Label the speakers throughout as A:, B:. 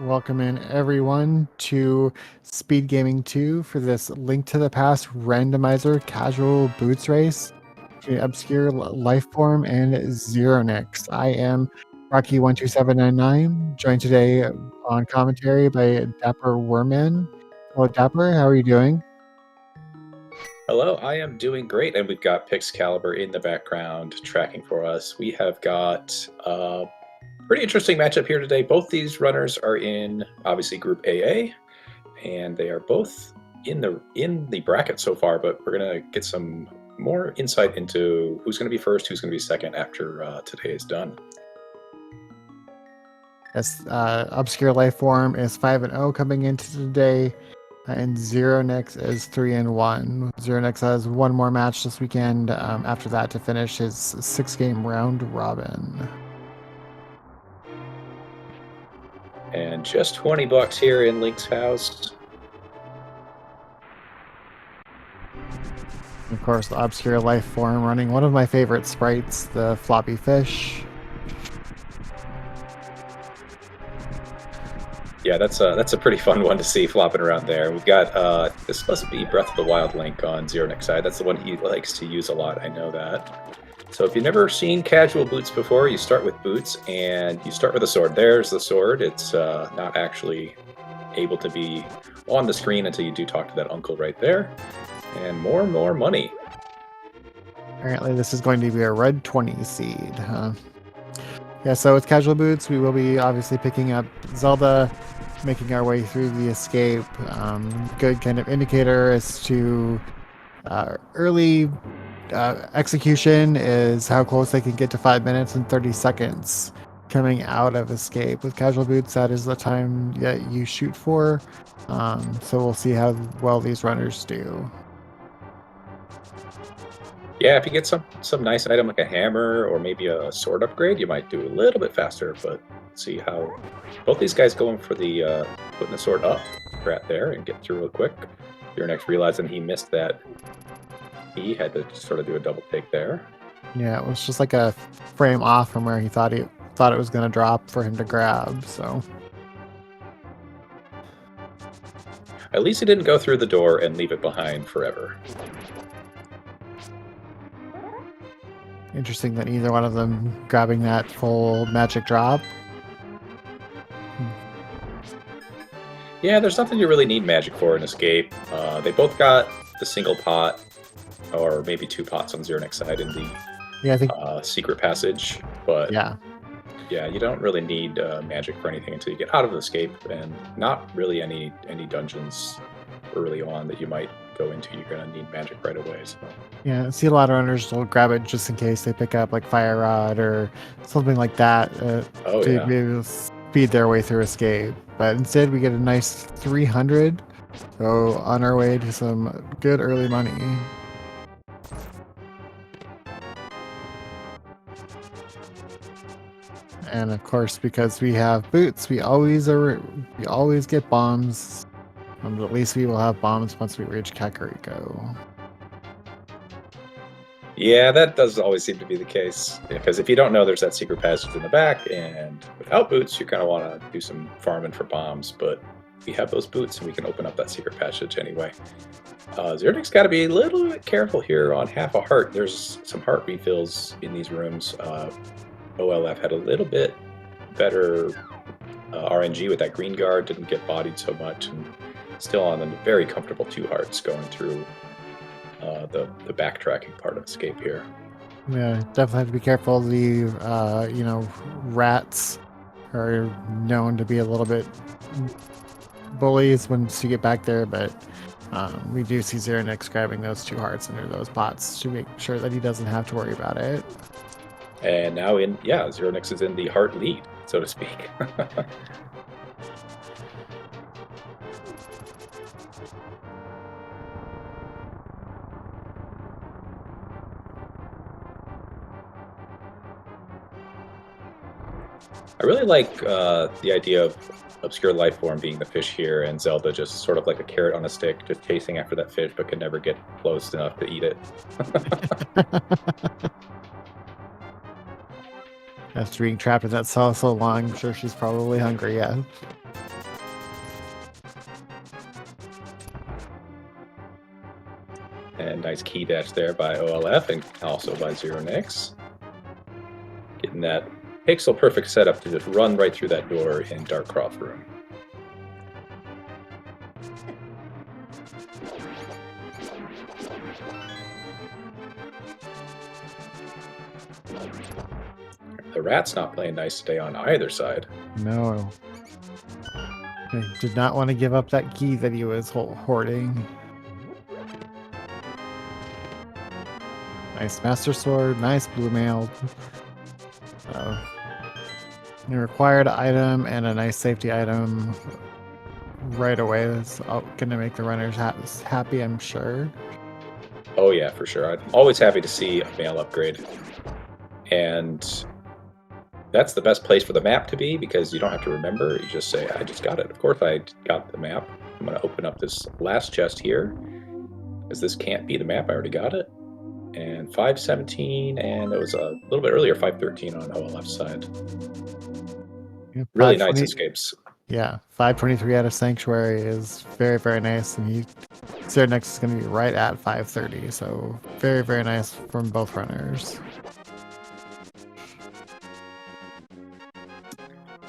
A: Welcome in everyone to Speed Gaming 2 for this Link to the Past randomizer casual boots race between Obscure Lifeform and zeronicks. I am Rocky12799, joined today on commentary by Dapper Werman. Hello, Dapper. How are you doing?
B: Hello, I am doing great, and we've got Pixcalibur in the background tracking for us. We have got a pretty interesting matchup here today. Both these runners are in obviously Group AA, and they are both in the bracket so far. But we're gonna get some more insight into who's going to be first, who's going to be second after today is done.
A: Yes, Obscure Lifeform is 5-0 coming into today. And zeronicks is 3-1. Zeronicks has one more match this weekend after that to finish his 6-game round robin.
B: And just 20 bucks here in Link's house.
A: Of course, the Obscure Lifeform running one of my favorite sprites, the floppy fish.
B: Yeah, that's a pretty fun one to see flopping around there. We've got this must be Breath of the Wild Link on zeronicks side. That's the one he likes to use a lot. I know that. So if you've never seen casual boots before, you start with boots and you start with a sword. There's the sword. It's not actually able to be on the screen until you do talk to that uncle right there. And more money.
A: Apparently, this is going to be a red 20 seed, huh? Yeah, so with casual boots, we will be obviously picking up Zelda, making our way through the escape. Good kind of indicator as to early execution is how close they can get to 5 minutes and 30 seconds coming out of escape. With casual boots, that is the time that you shoot for. So we'll see how well these runners do.
B: Yeah, if you get some nice item like a hammer or maybe a sword upgrade, you might do a little bit faster. But see how both these guys going for the putting the sword up right there and get through real quick. Your next realizing he missed that. He had to sort of do a double take there.
A: Yeah, it was just like a frame off from where he thought it was going to drop for him to grab. So
B: At least he didn't go through the door and leave it behind forever.
A: interesting that either one of them grabbing that full magic drop.
B: Yeah, there's nothing you really need magic for in Escape. They both got the single pot, or maybe two pots on zeronicks side in the
A: Yeah, I think.
B: secret passage, but
A: Yeah,
B: yeah, you don't really need magic for anything until you get out of Escape, and not really any dungeons early on that you might go into. You're gonna need magic right away. So.
A: yeah. I see a lot of runners will grab it just in case they pick up like fire rod or something like that
B: Oh
A: to
B: yeah.
A: be able to speed their way through escape. But instead, we get a nice 300. So on our way to some good early money. And of course, because we have boots, we always get bombs. At least we will have bombs once we reach Kakariko.
B: Yeah, that does always seem to be the case. Because if you don't know there's that secret passage in the back, and without boots, you kind of want to do some farming for bombs. But we have those boots, and we can open up that secret passage anyway. Zeronicks got to be a little bit careful here on half a heart. There's some heart refills in these rooms. OLF had a little bit better RNG with that green guard, didn't get bodied so much, and still on a very comfortable 2 hearts going through the backtracking part of Escape here.
A: Yeah, definitely have to be careful. The rats are known to be a little bit bullies once you get back there, but we do see Zeronicks grabbing those 2 hearts under those pots to make sure that he doesn't have to worry about it.
B: And now Zeronicks is in the heart lead, so to speak. I really like the idea of Obscure Lifeform being the fish here, and Zelda just sort of like a carrot on a stick, just chasing after that fish, but can never get close enough to eat it.
A: After being trapped in that cell so long, I'm sure she's probably hungry, yeah.
B: And nice key dash there by OLF and also by zeronicks. Getting that pixel perfect setup to just run right through that door in Darkcroft room. The rat's not playing nice today on either side.
A: No. He did not want to give up that key that he was hoarding. Nice Master Sword, nice Blue Mail. A required item and a nice safety item right away. That's going to make the runners happy, I'm sure.
B: Oh yeah, for sure. I'm always happy to see a mail upgrade. And that's the best place for the map to be because you don't have to remember. You just say, I just got it. Of course I got the map. I'm going to open up this last chest here because this can't be the map. I already got it. And 517, and it was a little bit earlier, 513 on OLF side.
A: Yeah,
B: Really nice escapes.
A: Yeah, 523 out of Sanctuary is very, very nice. And zeronicks is going to be right at 530. So very, very nice from both runners.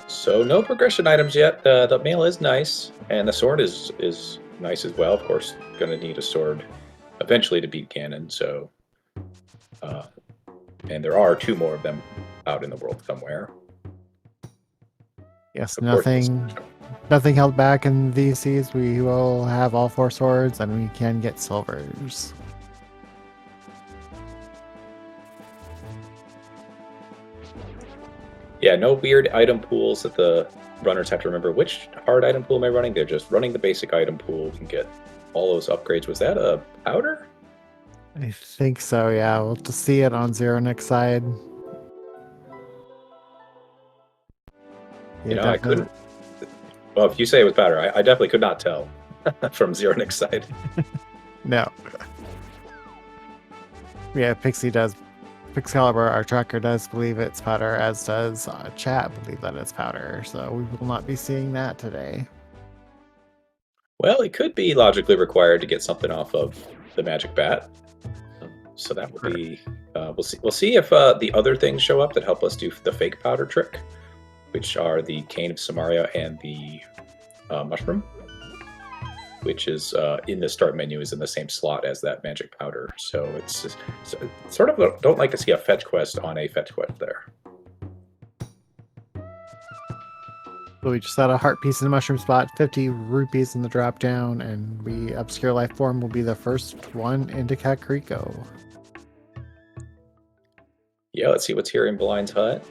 B: So no progression items yet. The mail is nice, and the sword is nice as well. Of course, going to need a sword eventually to beat Ganon. So, and there are 2 more of them out in the world somewhere.
A: Yes, nothing held back in VCs. We will have all 4 swords, and we can get silvers.
B: Yeah, no weird item pools that the runners have to remember. Which hard item pool am I running? They're just running the basic item pool and get all those upgrades. Was that a powder?
A: I think so, yeah. We'll just see it on zeronicks side.
B: Yeah, you know, I couldn't. Well, if you say it was powder, I definitely could not tell from zeronicks side.
A: No. Yeah, Pixcalibur, our tracker, does believe it's powder, as does chat believe that it's powder. So we will not be seeing that today.
B: Well, it could be logically required to get something off of the magic bat. So that will be. We'll see if the other things show up that help us do the fake powder trick, which are the Cane of Samaria and the mushroom, which is in the start menu, is in the same slot as that magic powder. So it's just, sort of don't like to see a fetch quest on a fetch quest there.
A: So we just got a heart piece in the mushroom spot, 50 rupees in the drop down, and ObscureLifeForm will be the first one into Kakariko.
B: Yeah, let's see what's here in Blind's hut.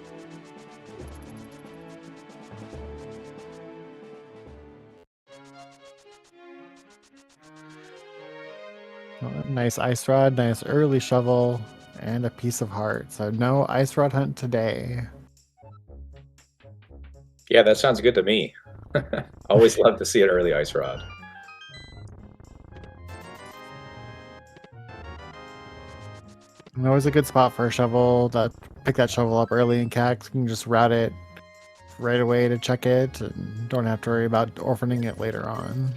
A: Nice ice rod, nice early shovel, and a piece of heart. So no ice rod hunt today.
B: Yeah, that sounds good to me. Always love to see an early ice rod.
A: And always a good spot for a shovel. Pick that shovel up early in CAC. You can just route it right away to check it, and don't have to worry about orphaning it later on.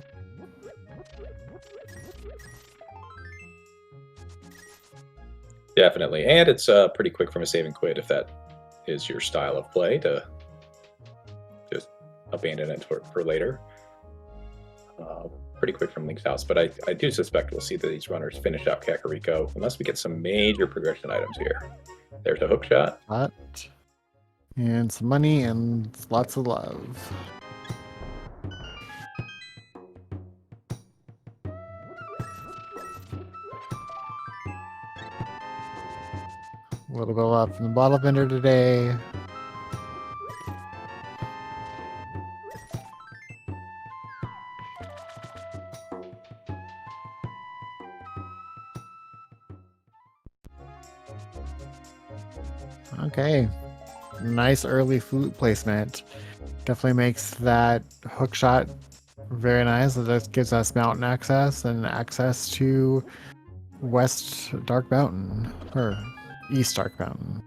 B: Definitely, and it's pretty quick from a save and quit if that is your style of play, to just abandon it for later. Pretty quick from Link's house, but I do suspect we'll see that these runners finish out Kakariko unless we get some major progression items here. There's a hook shot.
A: And some money and lots of love. A little bit of love from the bottle vendor today. Okay. Nice early flute placement. Definitely makes that hook shot very nice. That gives us mountain access and access to West Dark Mountain, or East Dark Mountain.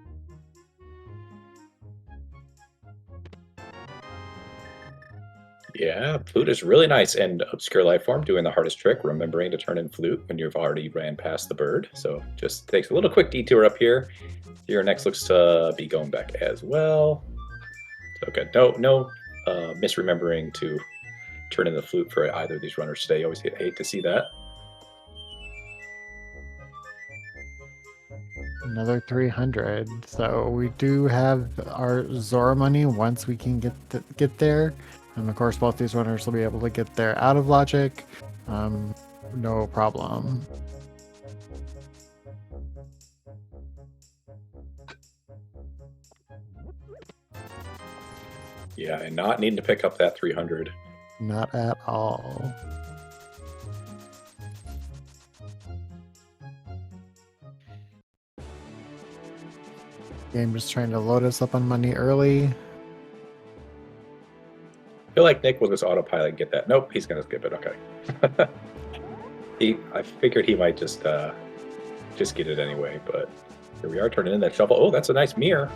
B: Yeah, flute is really nice. And Obscure Lifeform doing the hardest trick, remembering to turn in flute when you've already ran past the bird. So just takes a little quick detour up here. Your next looks to be going back as well. So good. No misremembering to turn in the flute for either of these runners today. You always hate to see that.
A: Another 300. So we do have our Zora money once we can get there. And of course, both these runners will be able to get there out of logic. No problem.
B: Yeah, and not needing to pick up that 300.
A: Not at all. Game just trying to load us up on money early.
B: I feel like Nick will just autopilot and get that. Nope, he's gonna skip it. Okay. I figured he might just get it anyway, but here we are turning in that shuffle. Oh, that's a nice mirror.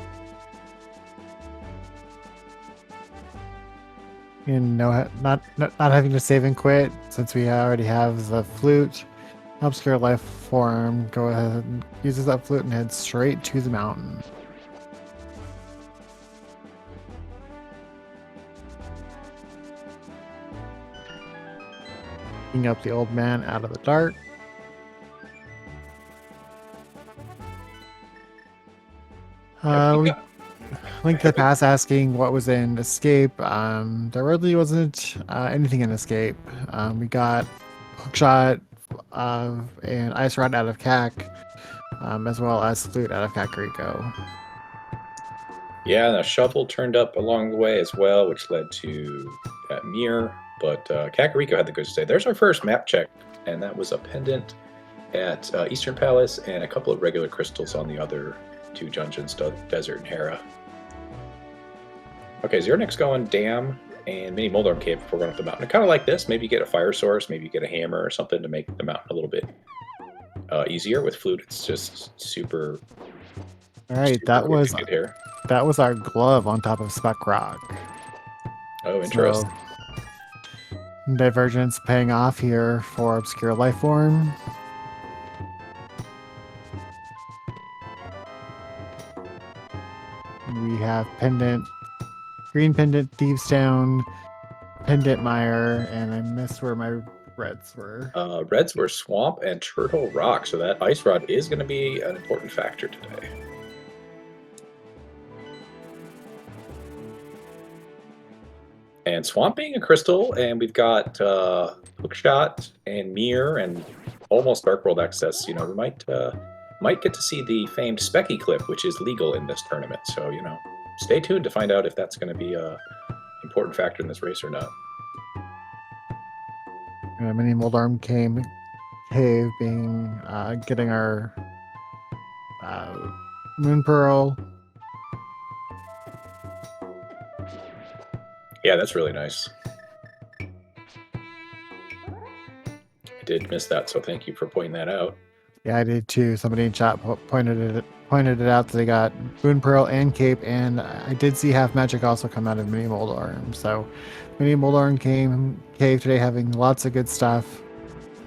A: And not having to save and quit since we already have the flute. Obscure Lifeform go ahead and uses that flute and heads straight to the mountain. Picking up the old man out of the dark. Link to the past asking what was in Escape. There really wasn't anything in Escape. We got Hookshot and Ice Rod out of CAC, as well as Flute out of Kakariko.
B: Yeah, and a shovel turned up along the way as well, which led to that mirror. But Kakariko had the goods today. There's our first map check, and that was a pendant at Eastern Palace and a couple of regular crystals on the other two dungeons, Desert and Hera. Okay, zeronicks going Dam and Mini Moldarm Cave before going up the mountain. Kind of like this. Maybe you get a fire source, maybe you get a hammer or something to make the mountain a little bit easier. With flute, it's just super.
A: All right,
B: super
A: that
B: quick
A: was
B: to get here.
A: that was our glove on top of Speck Rock.
B: Oh, interesting.
A: So, Divergence paying off here for Obscure Lifeform. We have Pendant, Green Pendant, Thieves Town, Pendant Mire, and I missed where my reds were.
B: Reds were Swamp and Turtle Rock, so that Ice Rod is going to be an important factor today. And Swamp being a crystal, and we've got Hookshot and Mirror and almost Dark World access. You know, we might get to see the famed Specky clip, which is legal in this tournament. So, you know, stay tuned to find out if that's going to be a important factor in this race or not.
A: Mini Moldarm Cave being getting our Moon Pearl.
B: Yeah, that's really nice. I did miss that, so thank you for pointing that out.
A: Yeah, I did too. Somebody in chat pointed it out that they got Moon Pearl and Cape, and I did see Half Magic also come out of Mini Moldarm. So Mini Moldarm Cave today having lots of good stuff,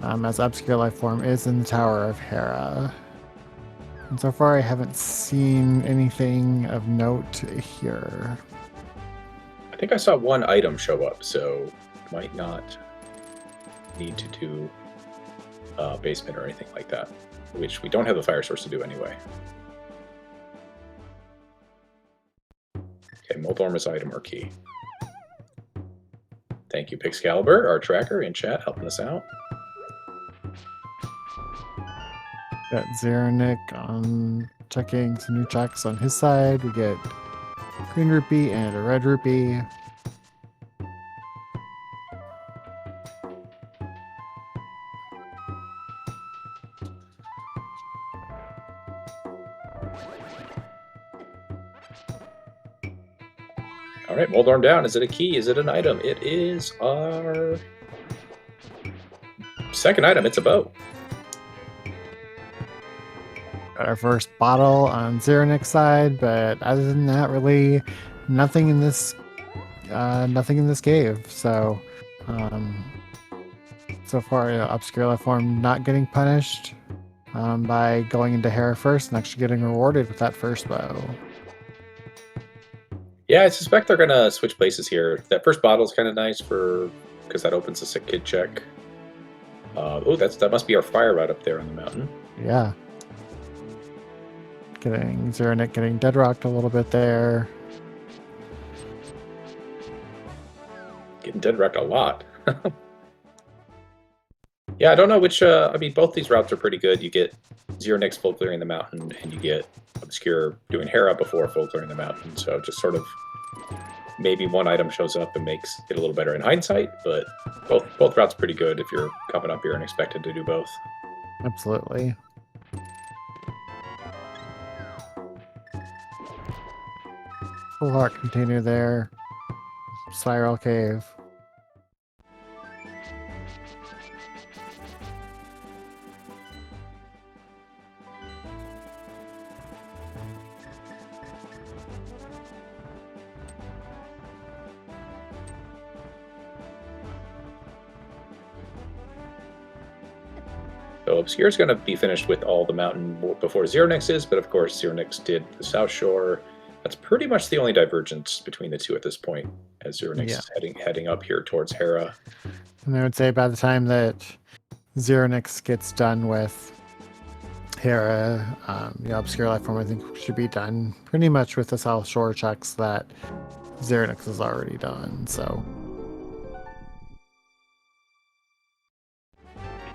A: as Obscure Lifeform is in the Tower of Hera. And so far I haven't seen anything of note here.
B: I think I saw one item show up, so might not need to do basement or anything like that, which we don't have the fire source to do anyway. Okay, Moldarm is item or key. Thank you, Pixcalibur, our tracker in chat, helping us out.
A: Got Zeronick on checking some new checks on his side. We get green rupee and a red rupee.
B: All right, Moldarm down. Is it a key? Is it an item? It is our second item. It's a bow.
A: Got our first bottle on Zeronick's side, but other than that, really nothing in this nothing in this cave. So, so far, ObscureLifeForm not getting punished by going into Hera first and actually getting rewarded with that first bow.
B: Yeah, I suspect they're gonna switch places here. That first bottle's kind of nice because that opens a sick kid check. Oh, that must be our fire route up there on the mountain.
A: Yeah. Getting Zeronicks getting dead rocked a little bit there.
B: Getting dead wrecked a lot. Yeah, I don't know which. I mean, both these routes are pretty good. You get zeronicks full clearing the mountain, and you get Obscure doing Hera before full clearing the mountain. So just sort of maybe one item shows up and makes it a little better in hindsight, but both routes pretty good if you're coming up here and expected to do both.
A: Absolutely. Full heart container there. Spiral cave.
B: So Obscure's going to be finished with all the mountain before Zeronicks is, but of course Zeronicks did the South Shore. That's pretty much the only divergence between the two at this point, as Zeronicks is heading up here towards Hera.
A: And I would say by the time that Zeronicks gets done with Hera, ObscureLifeForm I think should be done pretty much with the South Shore checks that Zeronicks has already done. So.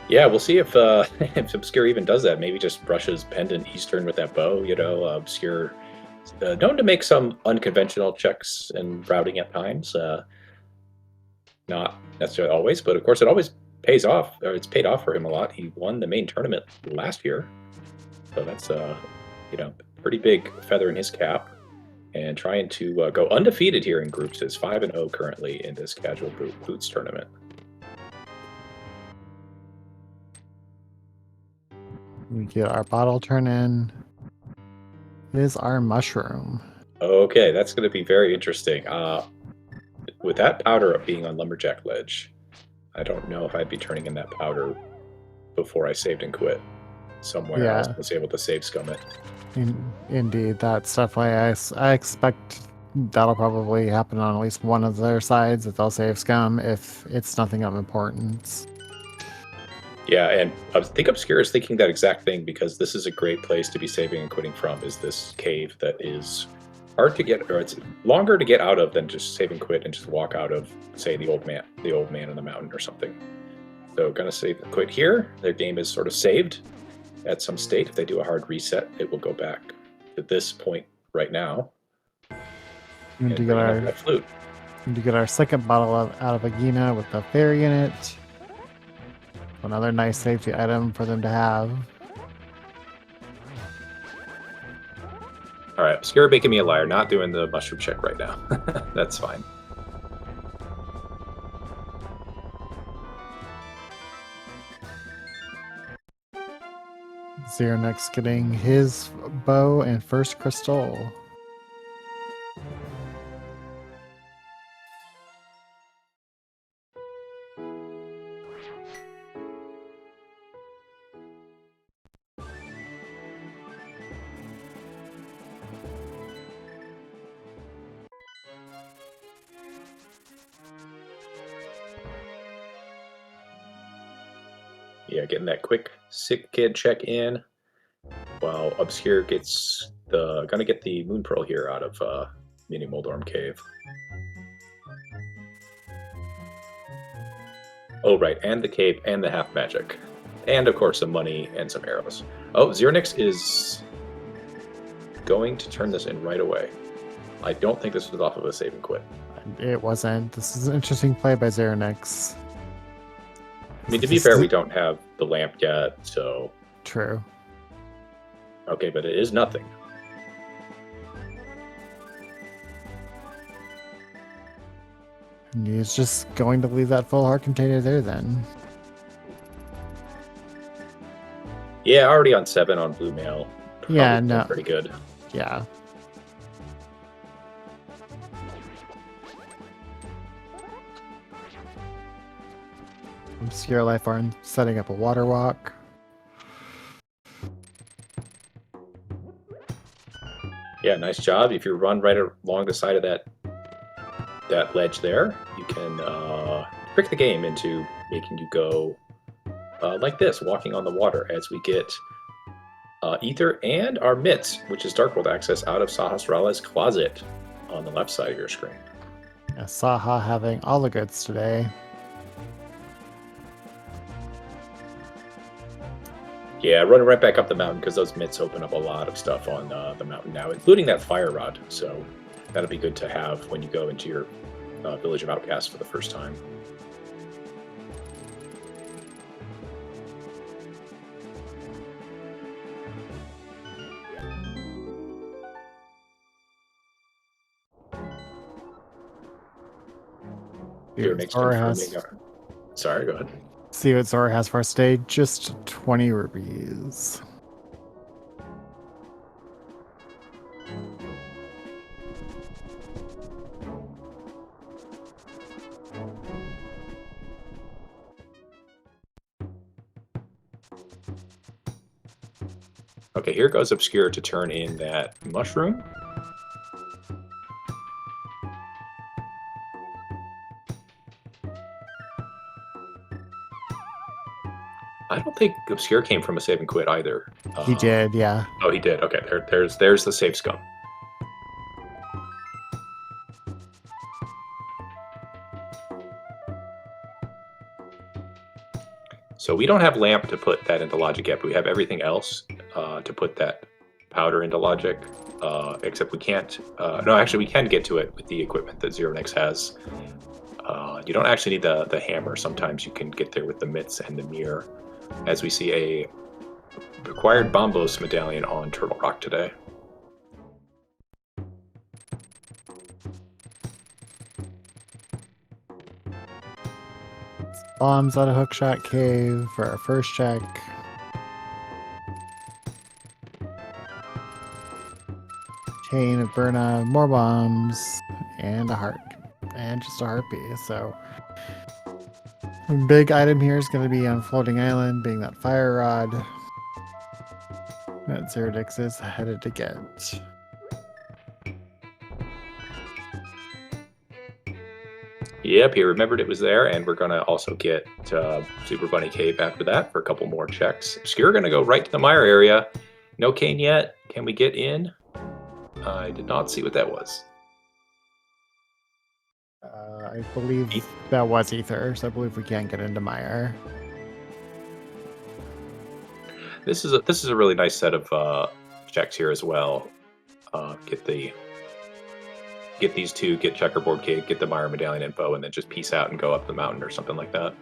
B: Yeah, we'll see if if Obscure even does that. Maybe just brushes Pendant Eastern with that bow. Obscure known to make some unconventional checks and routing at times. Not necessarily always, but of course it always pays off. Or it's paid off for him a lot. He won the main tournament last year, so that's pretty big feather in his cap. And trying to go undefeated here in groups is 5-0 currently in this casual boots tournament.
A: We get our bottle turn in. It is our mushroom.
B: Okay, that's going to be very interesting. With that powder being on Lumberjack Ledge, I don't know if I'd be turning in that powder before I saved and quit. Somewhere else I was able to save scum it.
A: Indeed, that's definitely. I expect that'll probably happen on at least one of their sides, that they'll save scum if it's nothing of importance.
B: Yeah, and I think Obscure is thinking that exact thing, because this is a great place to be saving and quitting from, is this cave that is hard to get, or it's longer to get out of than just save and quit and just walk out of, say, the old man in the mountain or something. So gonna save and quit here. Their game is sort of saved at some state. If they do a hard reset, it will go back to this point right now.
A: We need to get our second bottle out of Agina with the fairy in it. Another nice safety item for them to have.
B: All right, Obscure making me a liar, not doing the mushroom check right now. That's fine.
A: Zeronicks getting his bow and first crystal.
B: Yeah, getting that quick sick kid check in, while Obscure gets gonna get the Moon Pearl here out of Mini Moldorm Cave. Oh right, and the cape and the half magic, and of course some money and some arrows. Oh, Zeronicks is going to turn this in right away. I don't think this was off of a save and quit.
A: It wasn't. This is an interesting play by Zeronicks.
B: I mean, to be fair, we don't have the lamp yet, so...
A: True.
B: Okay, but it is nothing.
A: And he's just going to leave that full heart container there then.
B: Yeah, already on 7 on Blue Mail.
A: Yeah, no.
B: Pretty good.
A: Yeah. ObscureLifeForm setting up a water walk.
B: Yeah, nice job. If you run right along the side of that ledge there, you can trick the game into making you go like this, walking on the water as we get Ether and our mitts, which is Dark World access, out of Sahasrara's closet on the left side of your screen.
A: Yeah, Saha having all the goods today.
B: Yeah, running right back up the mountain because those mitts open up a lot of stuff on the mountain now, including that fire rod. So that'll be good to have when you go into your village of outcasts for the first time. Here makes Sorry, go ahead.
A: See what Zora has for us today. Just 20 rupees.
B: Okay, here goes Obscure to turn in that mushroom. I don't think Obscure came from a save and quit either.
A: He did, yeah.
B: Oh, he did. Okay, there's the save scum. So we don't have lamp to put that into logic yet, but we have everything else to put that powder into logic. Except we can't. No, actually, we can get to it with the equipment that zeronicks has. You don't actually need the hammer. Sometimes you can get there with the mitts and the mirror. As we see a required Bombos medallion on Turtle Rock today.
A: Bombs out of Hookshot Cave for our first check. Chain of Burna, more bombs, and a heart. And just a harpy, so... big item here is going to be on Floating Island, being that fire rod that zeronicks is headed to get.
B: Yep, he remembered it was there, and we're going to also get Super Bunny Cave after that for a couple more checks. Obscure going to go right to the mire area. No cane yet. Can we get in? I did not see what that was.
A: I believe that was Ether, so I believe we can get into Mire.
B: This is a really nice set of checks here as well. Get these two, get Checkerboard Cave, get the Mire Medallion info, and then just peace out and go up the mountain or something like that.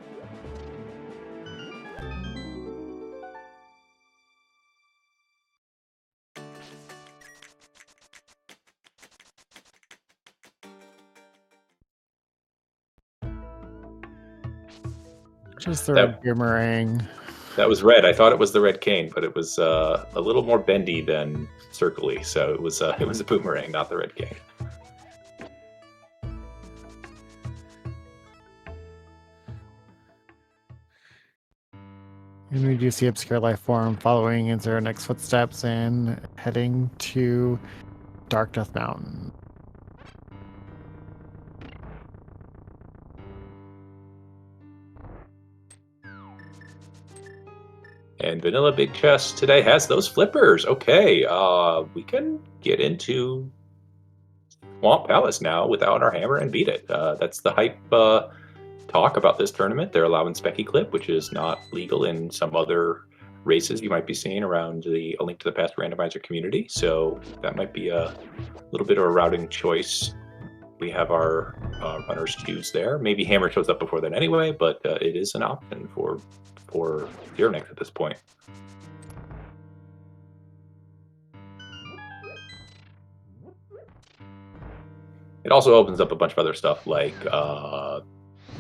A: Just the red boomerang.
B: That was red. I thought it was the red cane, but it was a little more bendy than circly, so it was a boomerang, not the red cane.
A: And we do see ObscureLifeForm following in zeronicks footsteps and heading to Dark Death Mountain.
B: And Vanilla Big Chest today has those flippers. Okay, we can get into Swamp Palace now without our hammer and beat it. That's the hype talk about this tournament. They're allowing Specky Clip, which is not legal in some other races you might be seeing around the A Link to the Past randomizer community. So that might be a little bit of a routing choice. We have our runners choose there. Maybe hammer shows up before then anyway, but it is an option for zeronicks at this point. It also opens up a bunch of other stuff like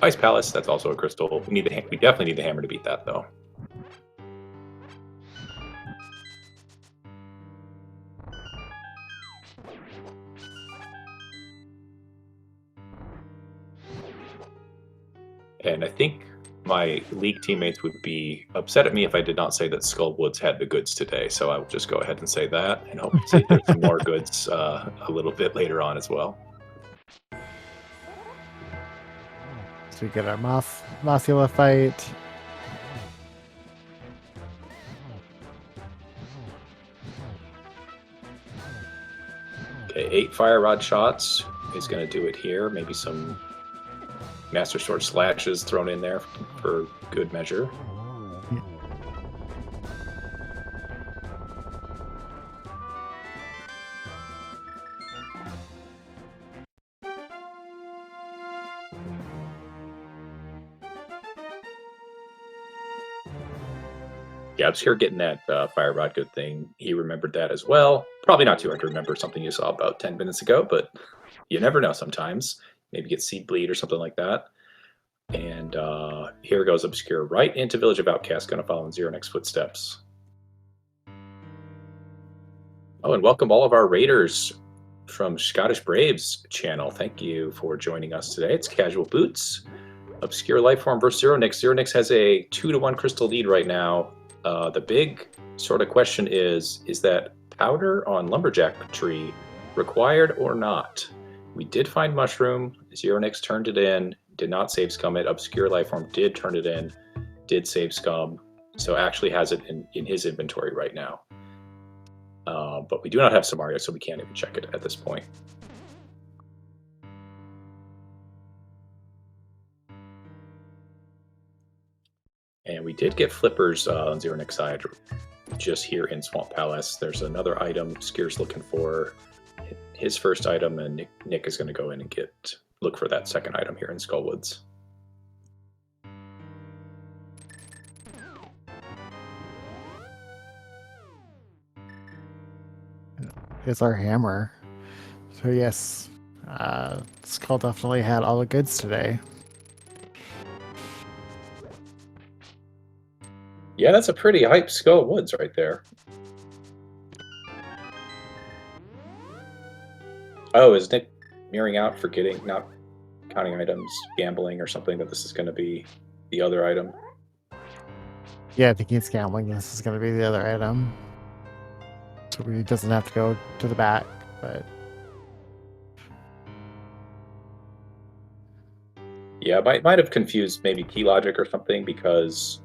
B: Ice Palace. That's also a crystal. We definitely need the hammer to beat that though. And I think my league teammates would be upset at me if I did not say that Skullwoods had the goods today. So I will just go ahead and say that, and hope to see if there's some more goods a little bit later on as well.
A: So we get our Mothula fight.
B: Okay, 8 fire rod shots is going to do it here. Maybe some Master Sword slashes thrown in there for good measure. Yeah, Obscure getting that fire rod good thing. He remembered that as well. Probably not too hard to remember something you saw about 10 minutes ago, but you never know sometimes. Maybe get seed bleed or something like that. And here goes Obscure right into Village of Outcast, going to follow in zeronicks footsteps. Oh, and welcome all of our raiders from Scottish Braves channel. Thank you for joining us today. It's Casual Boots, ObscureLifeForm versus zeronicks. zeronicks has a 2-to-1 crystal lead right now. The big sort of question is that powder on Lumberjack tree required or not? We did find mushroom. zeronicks turned it in, did not save scum it. ObscureLifeForm did turn it in, did save scum, so actually has it in his inventory right now. But we do not have Samaria, so we can't even check it at this point. And we did get flippers on zeronicks side just here in Swamp Palace. There's another item Obscure's looking for, his first item, and Nick is going to go in and look for that second item here in Skullwoods.
A: Here's our hammer. So yes, Skull definitely had all the goods today.
B: Yeah, that's a pretty hype Skullwoods right there. Oh, is Nick mirroring out, forgetting, not counting items, gambling or something, that this is going to be the other item?
A: Yeah, I think he's gambling. This is going to be the other item. So he doesn't have to go to the back, but...
B: Yeah, might have confused maybe key logic or something, because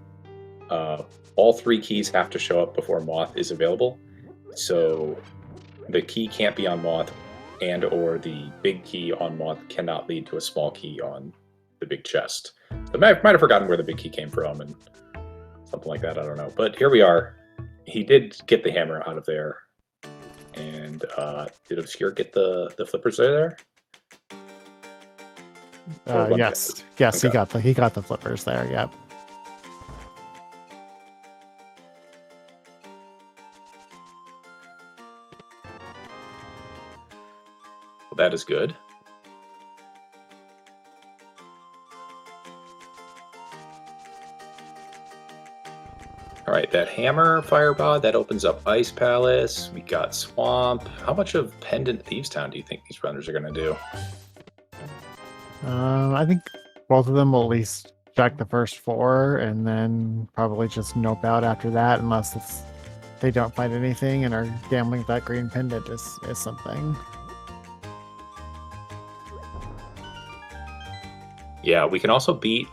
B: all 3 keys have to show up before Moth is available. So the key can't be on Moth, and or the big key on Moth cannot lead to a small key on the big chest. So might have forgotten where the big key came from and something like that, I don't know. But here we are. He did get the hammer out of there. And did Obscure get the flippers there?
A: Yes, yes, okay. He got the flippers there. Yep.
B: Well, that is good. All right, that hammer fireball, that opens up Ice Palace. We got Swamp. How much of Pendant Thieves Town do you think these runners are going to do?
A: I think both of them will at least check the first 4 and then probably just nope out after that, unless they don't find anything and are gambling with that green pendant is something.
B: Yeah, we can also beat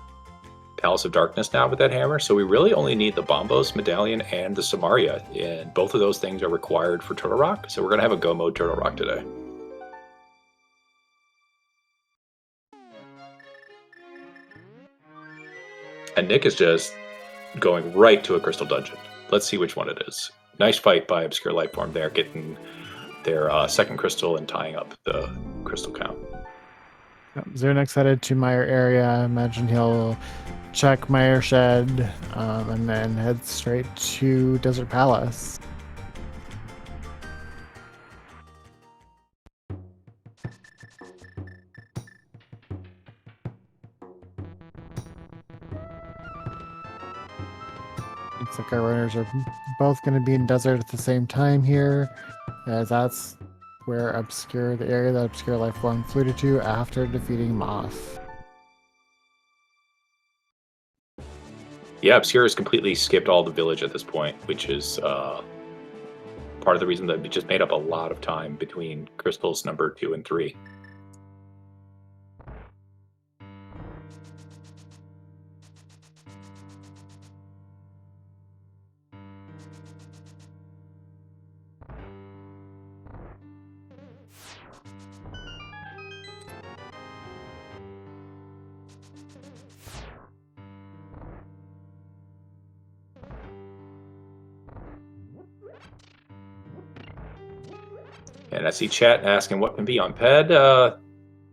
B: Palace of Darkness now with that hammer, so we really only need the Bombos Medallion and the Samaria, and both of those things are required for Turtle Rock, so we're going to have a go mode Turtle Rock today. And Nick is just going right to a Crystal Dungeon. Let's see which one it is. Nice fight by ObscureLifeForm there, getting their second crystal and tying up the crystal count.
A: zeronicks headed to Meyer area. I imagine he'll check Meyer Shed and then head straight to Desert Palace. Looks like our runners are both going to be in Desert at the same time here, as that's where the area that ObscureLifeForm flew to after defeating Moth.
B: Yeah, Obscure has completely skipped all the village at this point, which is part of the reason that we just made up a lot of time between crystals number 2 and 3. And I see chat asking what can be on PED.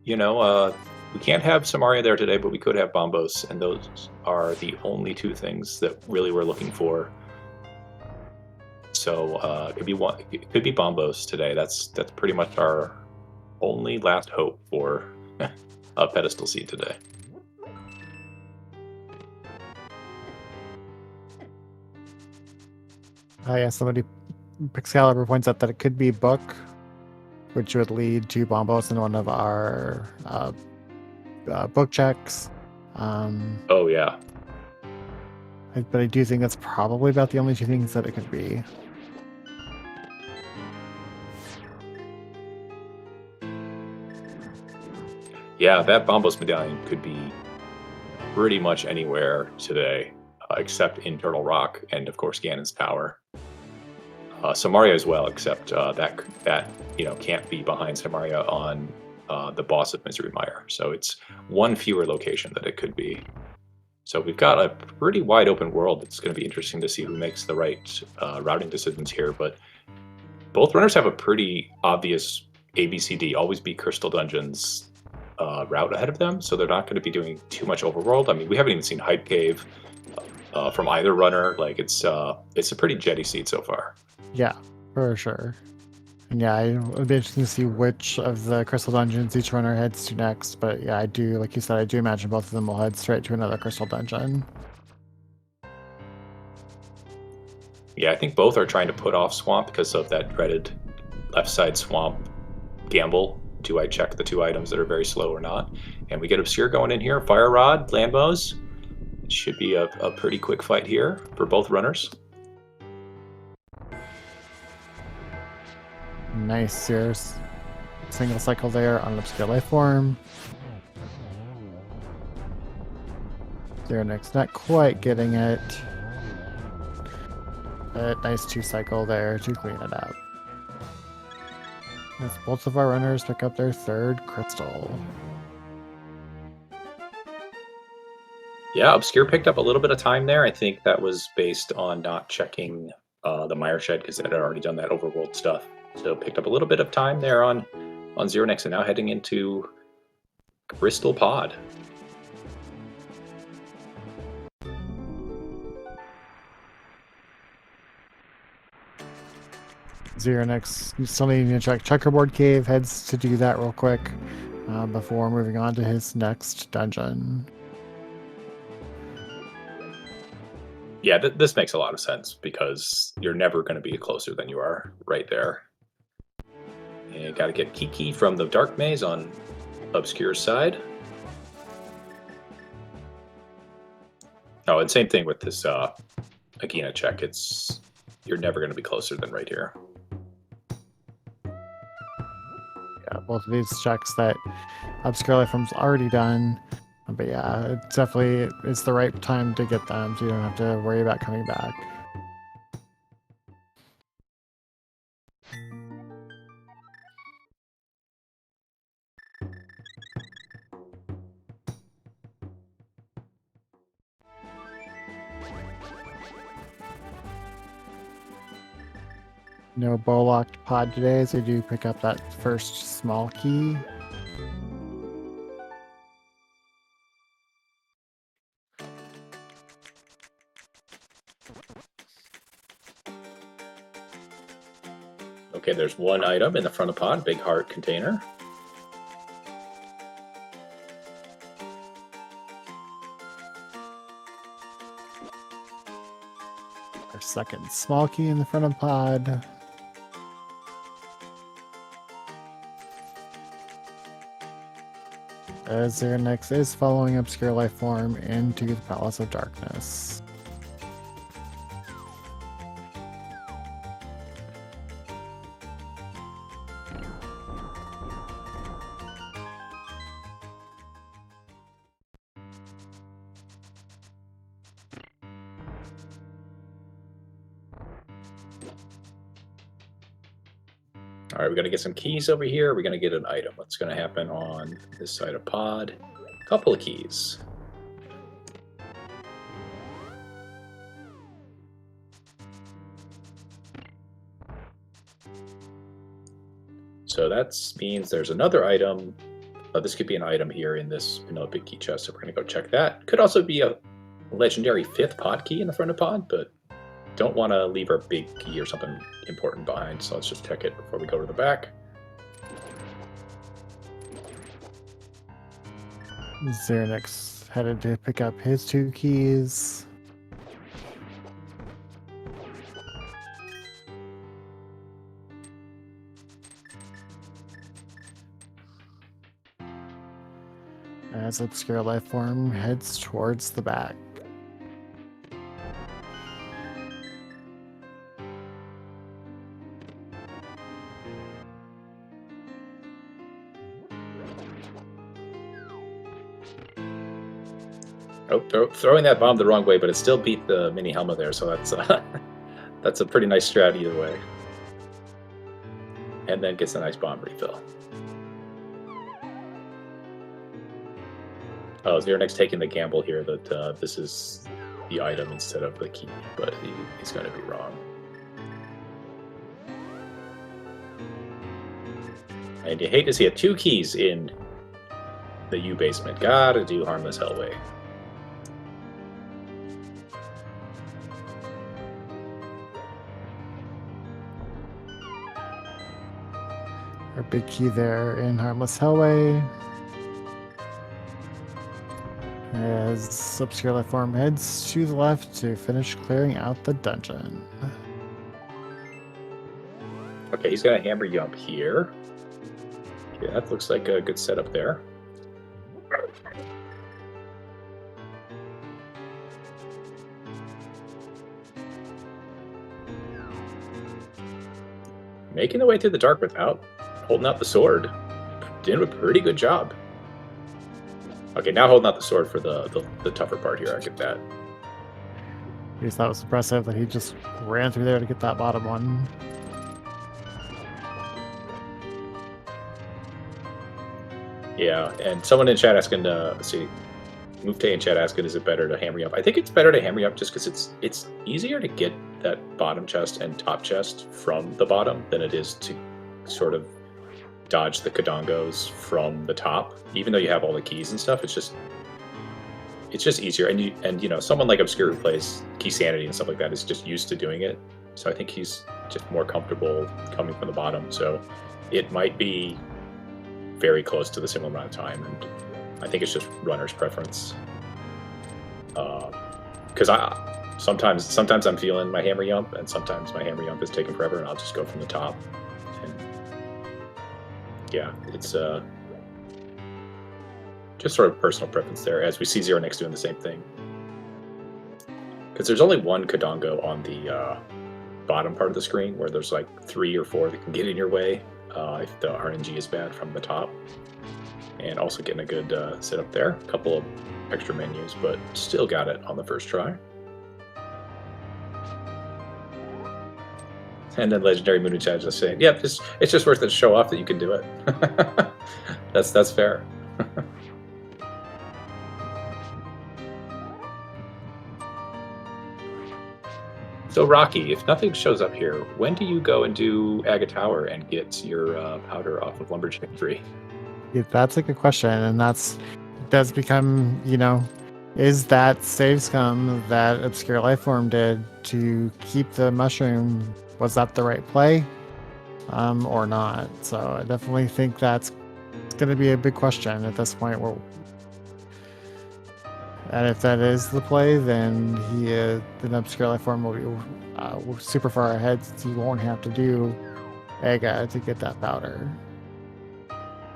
B: We can't have Samaria there today, but we could have Bombos, and those are the only two things that really we're looking for. So it could be Bombos today. That's pretty much our only last hope for a pedestal seed today.
A: Yeah, somebody, Excalibur points out that it could be Book, which would lead to Bombos in one of our book checks.
B: Oh, yeah.
A: But I do think that's probably about the only two things that it could be.
B: Yeah, that Bombos medallion could be pretty much anywhere today, except in Turtle Rock and, of course, Ganon's Tower. Samaria as well, except that can't be behind Samaria on the boss of Misery Mire. So it's one fewer location that it could be. So we've got a pretty wide open world. It's going to be interesting to see who makes the right routing decisions here. But both runners have a pretty obvious ABCD, always be Crystal Dungeons route ahead of them. So they're not going to be doing too much overworld. I mean, we haven't even seen Hype Cave from either runner. Like it's a pretty jetty seed so far.
A: Yeah, for sure. And yeah, it would be interesting to see which of the Crystal Dungeons each runner heads to next. But yeah, I do, like you said, I do imagine both of them will head straight to another Crystal Dungeon.
B: Yeah, I think both are trying to put off Swamp because of that dreaded left side Swamp gamble. Do I check the two items that are very slow or not? And we get Obscure going in here. Fire Rod, Lambos. It should be a pretty quick fight here for both runners.
A: Nice, Sears. Single cycle there on ObscureLifeForm. Zeronicks not quite getting it. But nice 2-cycle there to clean it up. As both of our runners pick up their third crystal.
B: Yeah, Obscure picked up a little bit of time there. I think that was based on not checking the Mire Shed because it had already done that overworld stuff. So picked up a little bit of time there on Zeronicks and now heading into Crystal Pod.
A: Zeronicks, you still need to check Checkerboard Cave, heads to do that real quick before moving on to his next dungeon.
B: Yeah, this makes a lot of sense because you're never going to be closer than you are right there. And got to get Kiki from the Dark Maze on Obscure's side. Oh, and same thing with this Agena check. You're never going to be closer than right here.
A: Yeah, both of these checks that ObscureLifeForm's already done. But yeah, it's definitely it's the right time to get them, so you don't have to worry about coming back. No bow locked pod today, so you do pick up that first small key.
B: Okay, there's one item in the front of pod, big heart container.
A: Our second small key in the front of pod. As Zeronicks is following ObscureLifeForm into the Palace of Darkness.
B: All right, we're going to get some keys over here. We're going to get an item. What's going to happen on this side of pod? A couple of keys. So that means there's another item. This could be an item here in this vanilla big key chest, so we're going to go check that. Could also be a legendary 5th pod key in the front of pod, but don't want to leave our big key or something important behind, so let's just check it before we go to the back.
A: Zeronicks headed to pick up his 2 keys. As ObscureLifeForm heads towards the back.
B: Oh, throwing that bomb the wrong way, but it still beat the mini helmet there, so that's that's a pretty nice strat either way. And then gets a nice bomb refill. Oh, zeronicks taking the gamble here that this is the item instead of the key, but he's going to be wrong. And you hate to see it. 2 keys in the U basement. Gotta do Harmless Hellway.
A: Our big key there in Harmless Hellway. As ObscureLifeForm heads to the left to finish clearing out the dungeon.
B: Okay, he's got a hammer jump here. Yeah, that looks like a good setup there. Making the way through the dark without holding out the sword. Did a pretty good job. Okay, now holding out the sword for the tougher part here. I get that.
A: I just thought it was impressive that he just ran through there to get that bottom one.
B: Yeah, and someone in chat asking, let's see, Mufte in chat asking, is it better to hammer you up? I think it's better to hammer you up just because it's easier to get that bottom chest and top chest from the bottom than it is to sort of dodge the Kadongos from the top. Even though you have all the keys and stuff, it's just easier. And you know, someone like Obscure who plays Key Sanity and stuff like that is just used to doing it. So I think he's just more comfortable coming from the bottom. So it might be very close to the similar amount of time, and I think it's just runner's preference. Because sometimes I'm feeling my hammer jump, and sometimes my hammer jump is taking forever, and I'll just go from the top. And yeah, it's just sort of personal preference there, as we see zeronicks doing the same thing. Because there's only one Kadongo on the bottom part of the screen, where there's like 3 or 4 that can get in your way if the RNG is bad from the top. And also getting a good setup there. A couple of extra menus, but still got it on the first try. And then Legendary Moon Chat just saying, "Yep, it's just worth it to show off that you can do it." That's fair. So Rocky, if nothing shows up here, when do you go and do Aga Tower and get your powder off of Lumberjack 3?
A: Yeah, that's a good question, and does become, you know, is that save scum that ObscureLifeForm did to keep the mushroom, was that the right play or not? So I definitely think that's going to be a big question at this point. And if that is the play, then then ObscureLifeForm will be super far ahead, since he won't have to do Aga to get that powder.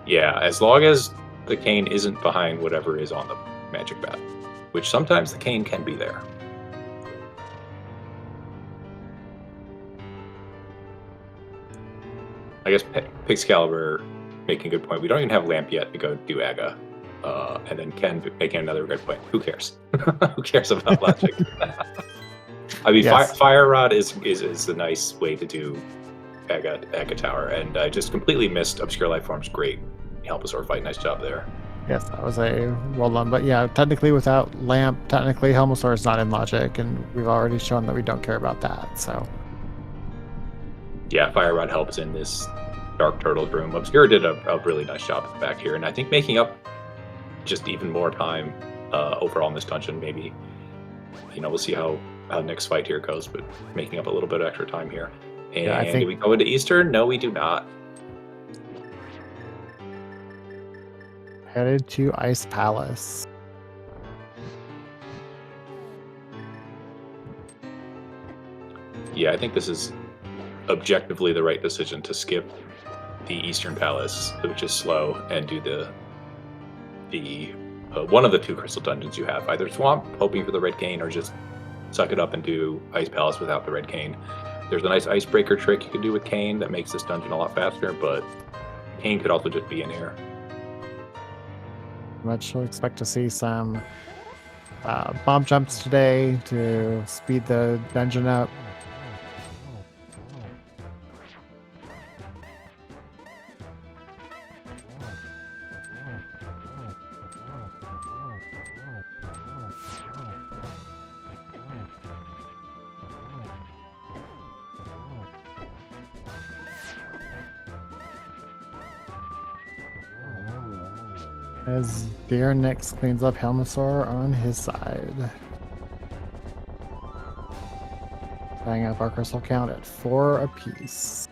B: Yeah, as long as the cane isn't behind whatever is on the magic bat, which sometimes the cane can be there. I guess Pixcalibur making a good point. We don't even have Lamp yet to go do Aga. And then Ken making another good point. Who cares? Who cares about logic? I mean, yes. Fire Rod is a nice way to do Aga Tower, and I just completely missed Obscure Lifeform's great Helmosaur fight. Nice job there.
A: Yes, that was a well done. But yeah, technically without Lamp, technically Helmosaur is not in Logic, and we've already shown that we don't care about that. So
B: yeah, Fire Rod helps in this Dark Turtles room. Obscure did a really nice job back here, and I think making up just even more time overall in this dungeon. Maybe, we'll see how next fight here goes, but making up a little bit of extra time here. And
A: yeah, I think
B: do we go into Eastern? No, we do not.
A: headed to Ice Palace.
B: Yeah, I think this is objectively the right decision to skip the Eastern Palace, which is slow, and do the one of the two crystal dungeons you have. Either Swamp, hoping for the red cane, or just suck it up and do Ice Palace without the red cane. There's a nice icebreaker trick you can do with Cane that makes this dungeon a lot faster, but Cane could also just be in here.
A: Much expect to see some bomb jumps today to speed the dungeon up. As zeronicks cleans up Helmosaur on his side. Tying up our crystal count at 4 apiece.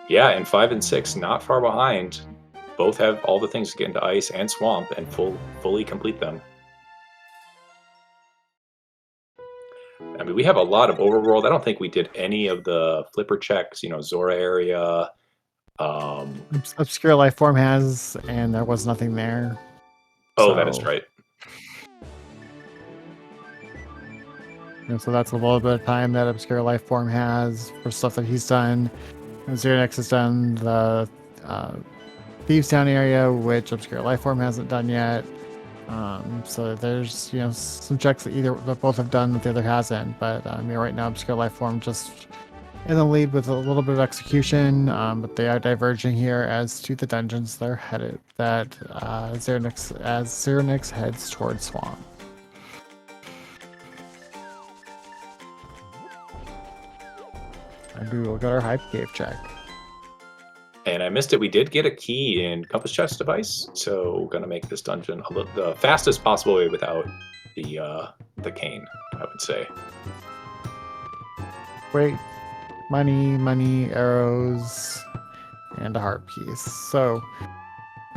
B: Yeah, and 5 and 6 not far behind. Both have all the things to get into Ice and Swamp and fully complete them. I mean, we have a lot of overworld. I don't think we did any of the flipper checks, Zora area.
A: Obscure Lifeform has, and there was nothing there.
B: Oh, that is right.
A: And so that's a little bit of time that Obscure Lifeform has for stuff that he's done. zeronicks has done the Thieves Town area, which Obscure Lifeform hasn't done yet. So there's some checks that both have done that the other hasn't. But right now Obscure Lifeform just in the lead with a little bit of execution, but they are diverging here as to the dungeons they're headed. That zeronicks heads towards Swamp. And we will get our Hype Cave check.
B: And I missed it. We did get a key in Compass Chest device, so we're gonna make this dungeon the fastest possible way without the cane, I would say.
A: Wait. Money, arrows, and a heart piece. So,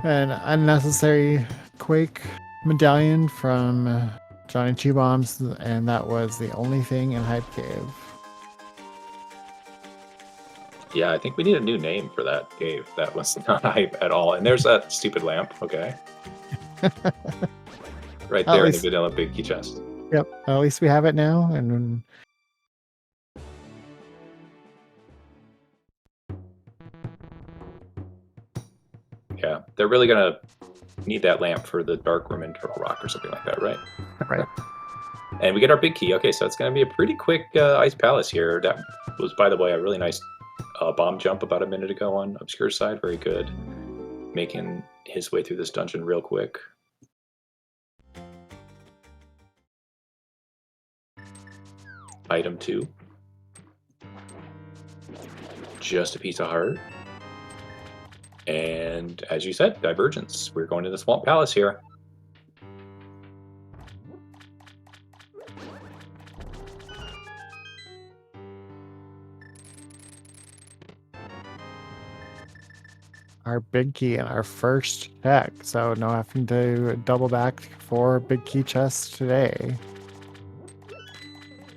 A: an unnecessary Quake medallion from Johnny Chew Bombs, and that was the only thing in Hype Cave.
B: Yeah, I think we need a new name for that cave. That was not hype at all. And there's that stupid lamp. Okay. Right there in the vanilla big key chest.
A: Yep. At least we have it now, and.
B: Yeah, they're really gonna need that lamp for the dark room in Turtle Rock or something like that, right?
A: Right.
B: And we get our big key. Okay, so it's gonna be a pretty quick Ice Palace here. That was, by the way, a really nice bomb jump about a minute ago on Obscure's side. Very good. Making his way through this dungeon real quick. Item 2. Just a piece of heart. And as you said, divergence. We're going to the Swamp Palace here.
A: Our big key and our first check, so no having to double back for big key chests today.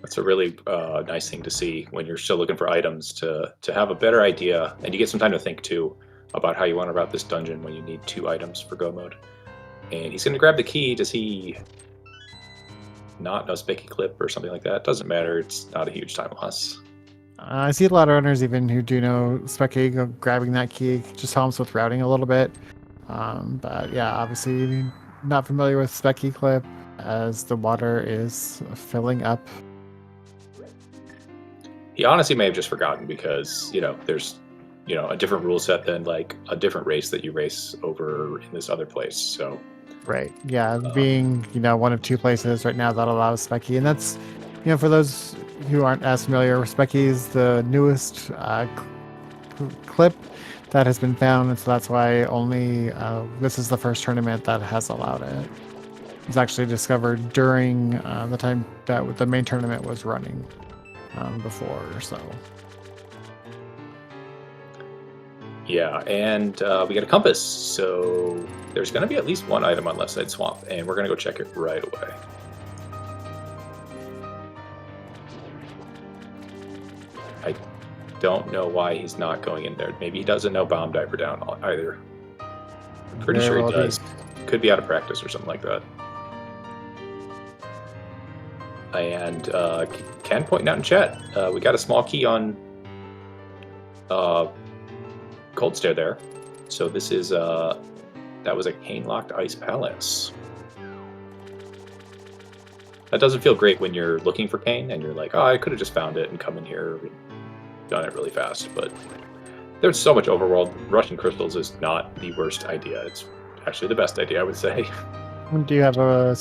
B: That's a really nice thing to see when you're still looking for items to have a better idea, and you get some time to think too about how you want to route this dungeon when you need 2 items for go mode. And he's going to grab the key. Does he not know Specky Clip or something like that? Doesn't matter. It's not a huge time loss.
A: I see a lot of runners even who do know Specky grabbing that key just helps with routing a little bit. But yeah, obviously not familiar with Specky Clip as the water is filling up.
B: He honestly may have just forgotten because, there's, a different rule set than like a different race that you race over in this other place. So,
A: Right. Yeah, being, one of two places right now that allows Specky. And that's, for those who aren't as familiar, Specky is the newest clip that has been found. And so that's why only this is the first tournament that has allowed it. It was actually discovered during the time that the main tournament was running before. So.
B: yeah, and we got a compass. So there's going to be at least one item on left side swamp, and we're going to go check it right away. I don't know why he's not going in there. Maybe he doesn't know bomb diver down either. I'm pretty sure he does. Could be out of practice or something like that. And Ken pointing out in chat, we got a small key on Cold Stare there. So this is that was a cane locked ice palace. That doesn't feel great when you're looking for cane and you're like, oh, I could have just found it and come in here and done it really fast. But there's so much overworld. Rushing crystals is not the worst idea. It's actually the best idea, I would say.
A: Do you have a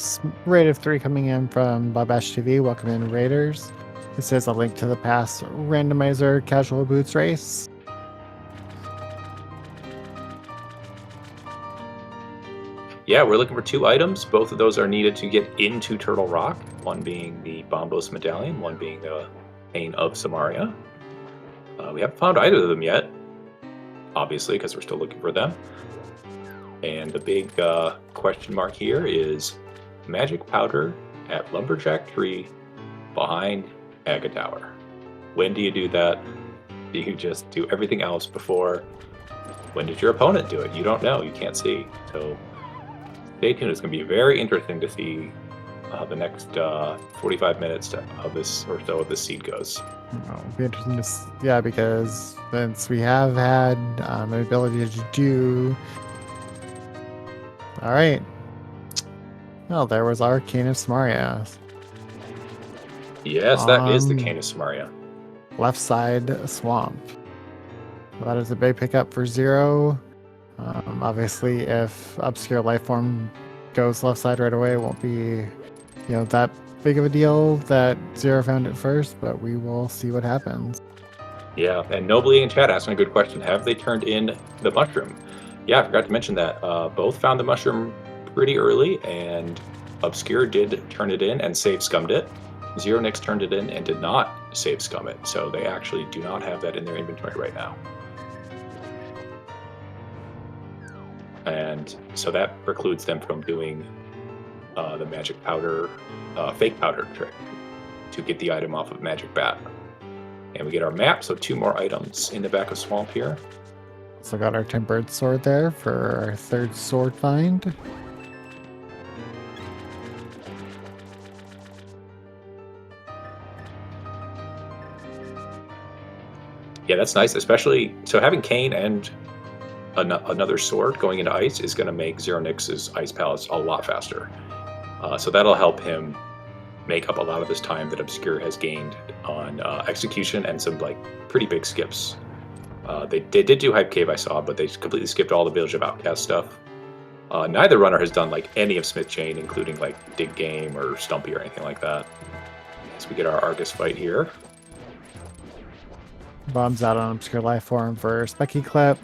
A: rate of 3 coming in from Bobash TV? Welcome in, Raiders. This is a link to the past Randomizer casual boots race.
B: Yeah, we're looking for 2 items. Both of those are needed to get into Turtle Rock. One being the Bombos Medallion, one being the Pane of Samaria. We haven't found either of them yet, obviously, because we're still looking for them. And the big question mark here is magic powder at Lumberjack Tree behind Aga Tower. When do you do that? Do you just do everything else before? When did your opponent do it? You don't know. You can't see. So stay tuned. It's going to be very interesting to see how the next 45 minutes of this or so of this seed goes.
A: It'll be interesting to see, yeah, because since we have had an ability to do. All right. Well, there was our Cane of Samaria.
B: Yes, that is the Cane of Samaria.
A: Left side swamp. That is a big pickup for Zero. Obviously, if ObscureLifeForm goes left side right away, it won't be, that big of a deal that Zero found it first, but we will see what happens.
B: Yeah, and Nobly in chat asking a good question. Have they turned in the mushroom? Yeah, I forgot to mention that. Both found the mushroom pretty early, and Obscure did turn it in and save scummed it. zeronicks turned it in and did not save scum it, so they actually do not have that in their inventory right now. And so that precludes them from doing the magic powder, fake powder trick to get the item off of Magic Bat. And we get our map, so 2 more items in the back of Swamp here.
A: So got our tempered sword there for our 3rd sword find.
B: Yeah, that's nice, especially so having Cane and another sword going into ice is going to make zeronicks' ice palace a lot faster. So that'll help him make up a lot of this time that Obscure has gained on execution and some pretty big skips. They did do Hype Cave, I saw, but they completely skipped all the Village of Outcast stuff. Neither runner has done any of Smith Chain, including Dig Game or Stumpy or anything like that. So we get our Argus fight here.
A: Bombs out on ObscureLifeForm for Specky Clip.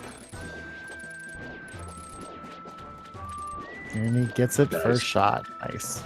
A: And he gets it
B: Nice.
A: first shot. Nice.